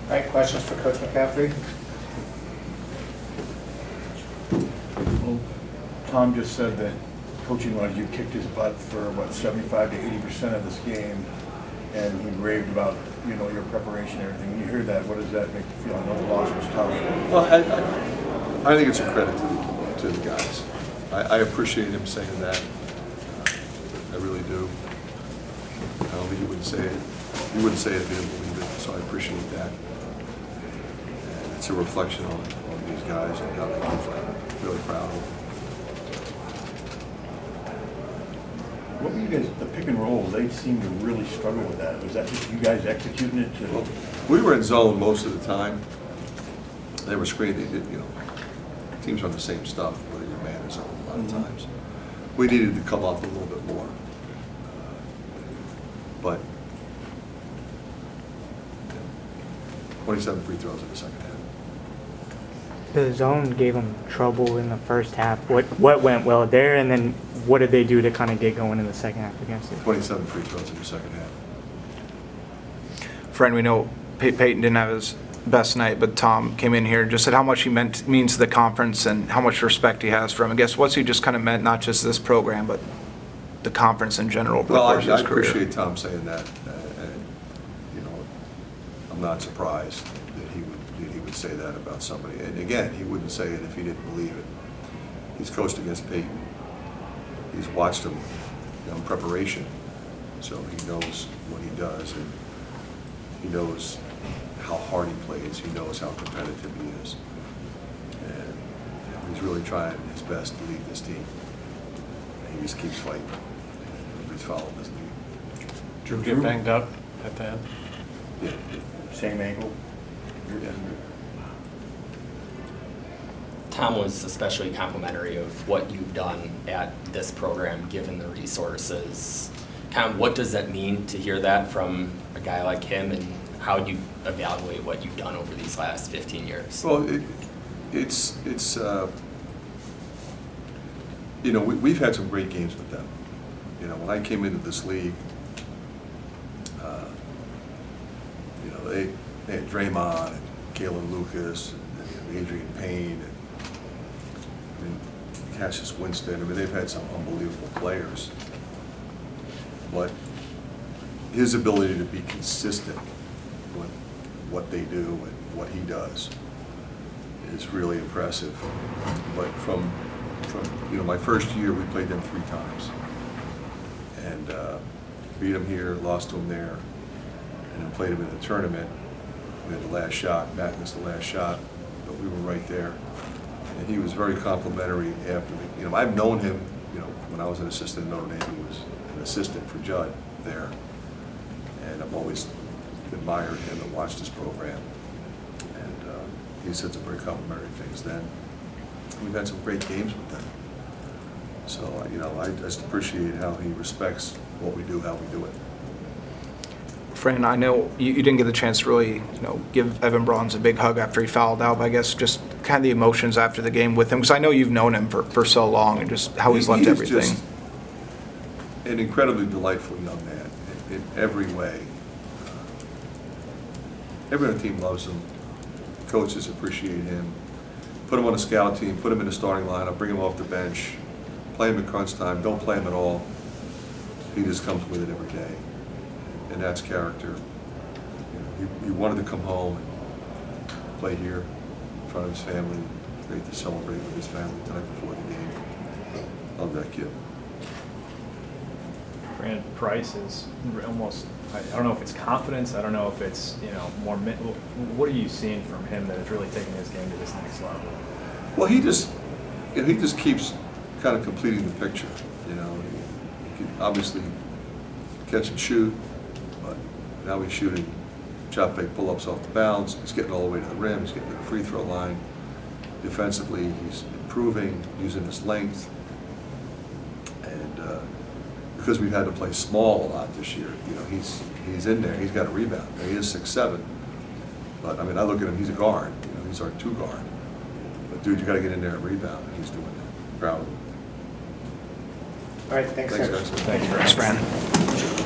All right, questions for Coach McCaffery? Well, Tom just said that coaching-wise, you kicked his butt for, what, 75 to 80% of this game, and he raved about, your preparation and everything. When you hear that, what does that make you feel? I know the loss was tough. Well, I think it's a credit to the guys. I appreciate him saying that. I really do. I don't think he wouldn't say it. He wouldn't say it if he didn't believe it, so I appreciate that. And it's a reflection on these guys and how they can play. Really proud of them. What were you guys, the pick and roll, they seemed to really struggle with that. Was that just you guys executing it? Well, we were in zone most of the time. They were screened. They did, teams run the same stuff, whether you're man or zone a lot of times. We needed to come up a little bit more. But 27 free throws in the second half. The zone gave them trouble in the first half. What went well there, and then what did they do to kind of get going in the second half against it? 27 free throws in the second half. Fran, we know Peyton didn't have his best night, but Tom came in here and just said how much he means to the conference and how much respect he has for him. I guess what's he just kind of meant, not just this program, but the conference in general. Well, I appreciate Tom saying that. I'm not surprised that he would say that about somebody. And again, he wouldn't say it if he didn't believe it. He's coached against Peyton. He's watched him in preparation, so he knows what he does, and he knows how hard he plays. He knows how competitive he is, and he's really trying his best to lead this team. And he just keeps fighting. He's following his lead. Drew get banged up at the end? Yeah. Same ankle? Yeah. Tom was especially complimentary of what you've done at this program, given the resources. Kind of what does that mean to hear that from a guy like him, and how do you evaluate what you've done over these last 15 years? Well, we've had some great games with them. When I came into this league, they had Draymond and Galen Lucas and Adrian Payne and Cassius Winston. They've had some unbelievable players. But his ability to be consistent with what they do and what he does is really impressive. But from my first year, we played them 3 times. And beat them here, lost to them there, and then played them in the tournament. We had the last shot, Matt missed the last shot, but we were right there. And he was very complimentary after the, I've known him, when I was an assistant at Notre Dame, he was an assistant for Judd there. And I've always admired him and watched his program. And he said some very complimentary things then. We've had some great games with them. So, I just appreciate how he respects what we do, how we do it. Fran, I know you didn't get the chance to really, give Evan Braun's a big hug after he fouled out, but I guess just kind of the emotions after the game with him, because I know you've known him for so long, and just how he's left everything. Just an incredibly delightful young man in every way. Everyone on the team loves him. Coaches appreciate him. Put him on a scout team, put him in the starting lineup, bring him off the bench, play him at crunch time, don't play him at all. He just comes with it every day. And that's character. He wanted to come home and play here in front of his family. Great to celebrate with his family the night before the game. Love that kid. Fran, Price is almost, I don't know if it's confidence, I don't know if it's, more mental. What are you seeing from him that is really taking his game to this next level? Well, he just keeps kind of completing the picture. He can obviously catch and shoot, but now he's shooting shot fake pull-ups off the bounce. He's getting all the way to the rim. He's getting to the free throw line. Defensively, he's improving, using his length. And because we've had to play small a lot this year, he's in there. He's got a rebound. Now, he is 6'7", but I look at him. He's a guard. He's our 2 guard. But dude, you got to get in there and rebound, and he's doing it. Proud of him. All right, thanks, Thanks, guys. guys. Thanks, Fran. Thanks, Fran.